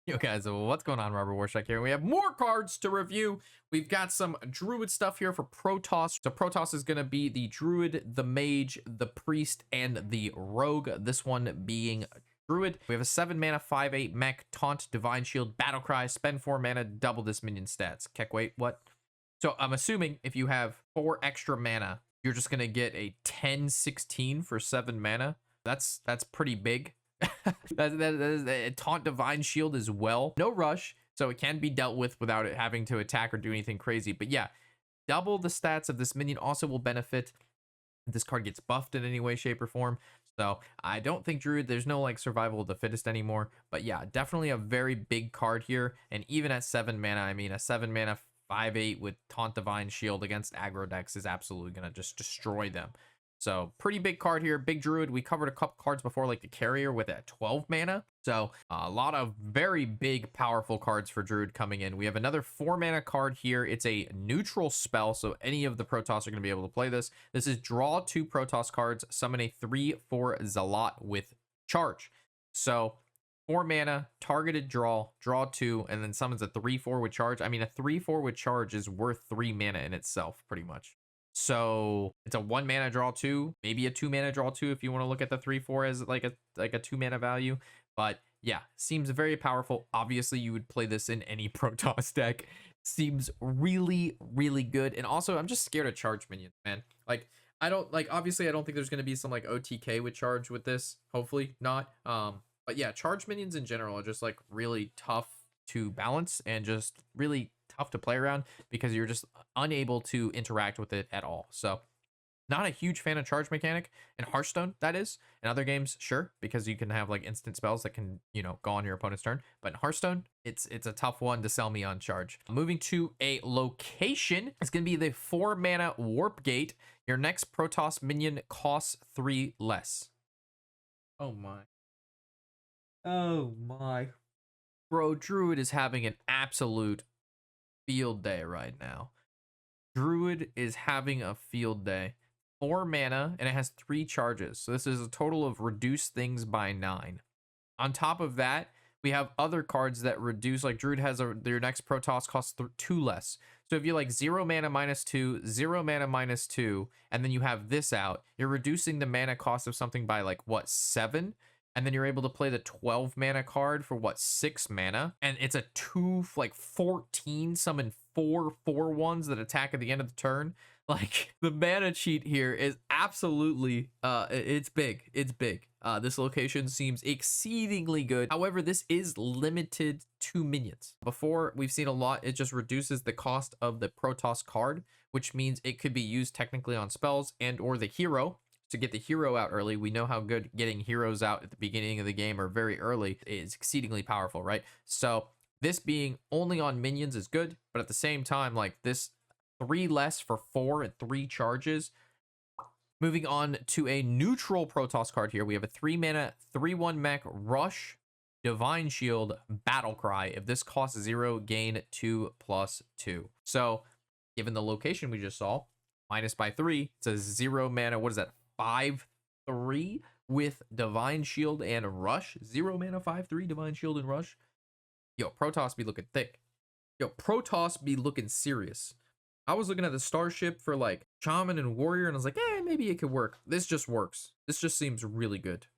Yo guys, what's going on? Robert Warshack here. We have more cards to review. We've got some Druid stuff here for Protoss. So Protoss is going to be the Druid, the Mage, the Priest, and the Rogue. This one being Druid. We have a 7 mana, 5/8 mech, Taunt, Divine Shield, Battle Cry, spend 4 mana, double this minion stats. Keck, wait, what? So I'm assuming if you have 4 extra mana, you're just going to get a 10/16 for 7 mana. That's pretty big. that is a Taunt Divine Shield as well. No rush, so it can be dealt with without it having to attack or do anything crazy. But yeah, double the stats of this minion also will benefit if this card gets buffed in any way, shape, or form. So I don't think Druid, there's no like survival of the fittest anymore. But yeah, definitely a very big card here. And even at 7 mana, I mean, a 7 mana 5/8 with Taunt Divine Shield against aggro decks is absolutely going to just destroy them. So pretty big card here, big Druid. We covered a couple cards before, like the Carrier with a 12 mana. So a lot of very big, powerful cards for Druid coming in. We have another 4 mana card here. It's a neutral spell, so any of the Protoss are going to be able to play this. This is draw 2 Protoss cards, summon a 3/4 Zealot with charge. So 4 mana, targeted draw 2, and then summons a 3/4 with charge. I mean, a 3/4 with charge is worth 3 mana in itself, pretty much. So it's a 1 mana draw 2, maybe a 2 mana draw 2 if you want to look at the 3/4 as like a 2 mana value. But yeah, seems very powerful. Obviously, you would play this in any Protoss deck. Seems really, really good. And also, I'm just scared of charge minions, man. Like, I don't like, obviously, I don't think there's going to be some like OTK with charge with this. Hopefully not. But yeah, charge minions in general are just like really tough to balance and just really tough to play around because you're just unable to interact with it at all. So not a huge fan of charge mechanic in Hearthstone, that is. In other games, sure, because you can have like instant spells that can, you know, go on your opponent's turn. But in Hearthstone, it's a tough one to sell me on charge. Moving to a location, it's going to be the 4 mana Warp Gate. Your next Protoss minion costs 3 less. Oh my. Oh my. Bro, Druid is having an absolute field day right now. Druid is having a field day. 4 mana, and it has 3 charges. So this is a total of reduce things by 9. On top of that, we have other cards that reduce, like Druid has their next Protoss costs 2 less. So if you like 0 mana -2, 0 mana -2, and then you have this out, you're reducing the mana cost of something by like what, 7? And then you're able to play the 12 mana card for what, 6 mana? And it's a 2, like 14, summon 4/4 that attack at the end of the turn. Like, the mana cheat here is absolutely, it's big. It's big. This location seems exceedingly good. However, this is limited to minions. Before, we've seen a lot, it just reduces the cost of the Protoss card, which means it could be used technically on spells and or the hero. To get the hero out early. We know how good getting heroes out at the beginning of the game or very early is exceedingly powerful, right? So this being only on minions is good, but at the same time, like this 3 less for 4 and 3 charges. Moving on to a neutral Protoss card here. We have a 3 mana, 3/1 mech, rush, Divine Shield, Battle Cry. If this costs 0, gain 2/2. So given the location we just saw, minus by 3, it's a 0 mana, what is that? 5/3 with Divine Shield and Rush. 0 mana 5/3 Divine Shield and Rush. Yo, Protoss be looking thick. Yo, Protoss be looking serious. I was looking at the Starship for like Shaman and Warrior, and I was like, maybe it could work. This just works. This just seems really good.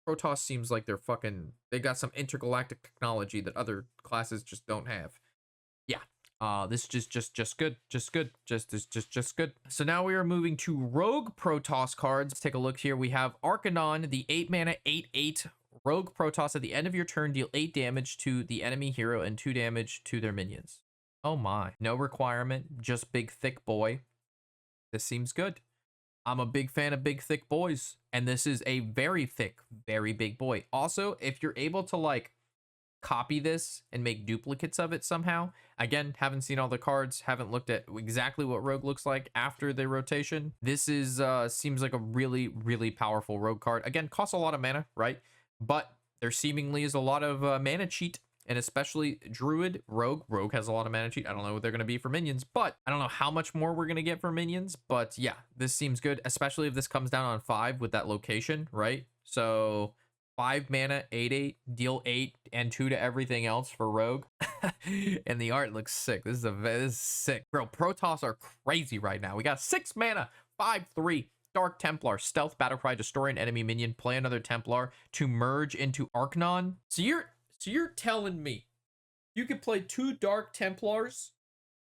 Protoss seems like they got some intergalactic technology that other classes just don't have. Yeah. This is just good. Just good. So now we are moving to Rogue Protoss cards. Let's take a look here. We have Arcanon, the 8 mana 8/8 Rogue Protoss. At the end of your turn, deal 8 damage to the enemy hero and 2 damage to their minions. Oh my. No requirement, just big thick boy. This seems good. I'm a big fan of big thick boys, and this is a very thick, very big boy. Also, if you're able to like copy this and make duplicates of it somehow. Again, haven't seen all the cards, haven't looked at exactly what Rogue looks like after the rotation. This is seems like a really, really powerful Rogue card. Again, costs a lot of mana, right? But there seemingly is a lot of mana cheat, and especially Druid, Rogue. Rogue has a lot of mana cheat. I don't know what they're going to be for minions, but I don't know how much more we're going to get for minions. But yeah, this seems good, especially if this comes down on 5 with that location, right? So 5 mana, 8/8, deal 8 and 2 to everything else for rogue. And the art looks sick. This is sick. Bro, Protoss are crazy right now. We got 6 mana, 5/3. Dark Templar, stealth battlecry, destroy an enemy minion, play another Templar to merge into Arcanon. So you're telling me you could play 2 Dark Templars,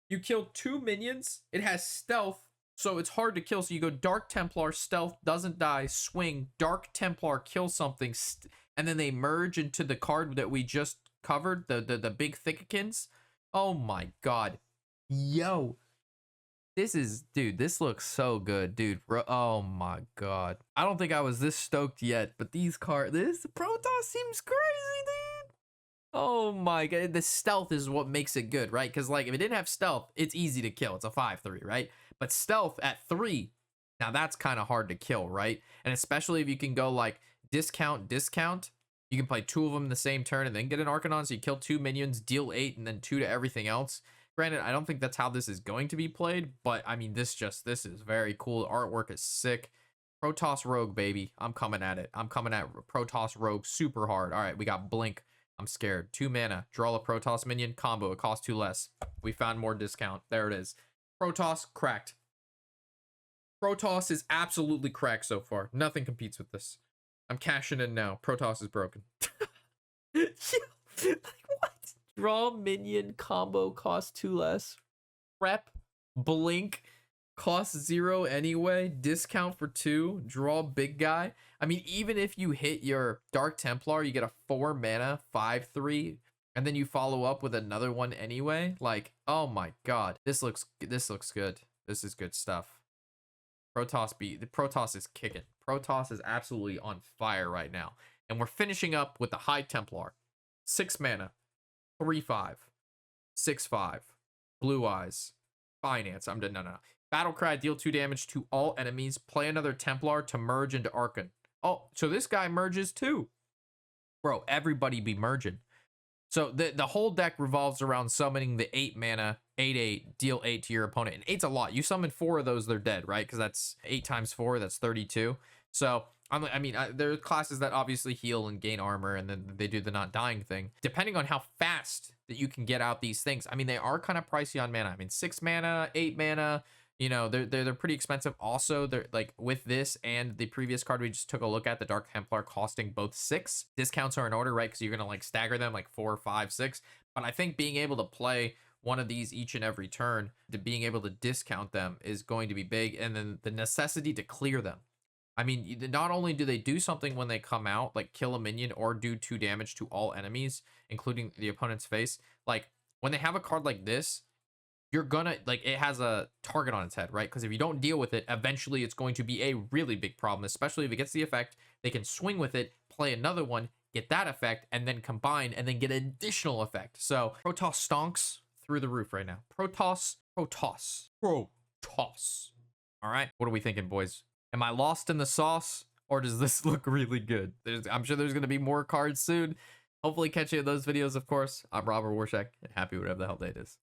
you kill 2 minions, it has stealth, so it's hard to kill. So you go Dark Templar, stealth, doesn't die, swing, Dark Templar, kill something, and then they merge into the card that we just covered, the big Thickikins. Oh my god. Yo. Dude, this looks so good, dude. Oh my god. I don't think I was this stoked yet, but this Protoss seems crazy, dude. Oh my god. The stealth is what makes it good, right? Because, like, if it didn't have stealth, it's easy to kill. It's a 5/3, right? But stealth at 3, now that's kind of hard to kill, right? And especially if you can go, like, discount, you can play 2 of them in the same turn and then get an Arcanon, so you kill 2 minions, deal 8, and then 2 to everything else. Granted, I don't think that's how this is going to be played, but I mean, this is very cool. The artwork is sick. Protoss Rogue, baby. I'm coming at it. I'm coming at Protoss Rogue super hard. All right, we got Blink. I'm scared. 2 mana. Draw a Protoss minion. Combo. It costs 2 less. We found more discount. There it is. Protoss cracked. Protoss is absolutely cracked so far. Nothing competes with this. I'm cashing in now. Protoss is broken. Like, what? Draw minion, combo, cost 2 less. Prep, blink, cost 0 anyway. Discount for 2. Draw big guy. I mean, even if you hit your Dark Templar, you get a 4 mana, 5/3, and then you follow up with another one anyway. Like, oh my god. This looks good. This is good stuff. The Protoss is kicking. Protoss is absolutely on fire right now. And we're finishing up with the High Templar. 6 mana. 3/5, 6/5, blue eyes, finance. I'm done. No. Battle cry, deal 2 damage to all enemies. Play another Templar to merge into Archon. Oh, so this guy merges too, bro. Everybody be merging. So the whole deck revolves around summoning the 8 mana, 8/8, deal 8 to your opponent, and 8's a lot. You summon 4 of those, they're dead, right? Because that's 8 times 4, that's 32. So I mean, there are classes that obviously heal and gain armor, and then they do the not dying thing. Depending on how fast that you can get out these things, I mean, they are kind of pricey on mana. I mean, 6 mana, 8 mana, you know, they're pretty expensive. Also, they're like with this and the previous card we just took a look at, the Dark Templar costing both 6. Discounts are in order, right? Because you're gonna like stagger them like 4, 5, 6. But I think being able to play one of these each and every turn, to being able to discount them is going to be big, and then the necessity to clear them. I mean, not only do they do something when they come out, like kill a minion or do 2 damage to all enemies, including the opponent's face, like when they have a card like this, you're gonna, like, it has a target on its head, right? Because if you don't deal with it, eventually it's going to be a really big problem, especially if it gets the effect. They can swing with it, play another one, get that effect, and then combine, and then get additional effect. So Protoss stonks through the roof right now. Protoss. All right, what are we thinking, boys? Am I lost in the sauce, or does this look really good? I'm sure there's going to be more cards soon. Hopefully catch you in those videos, of course. I'm Robert Warshack, and happy whatever the hell day it is.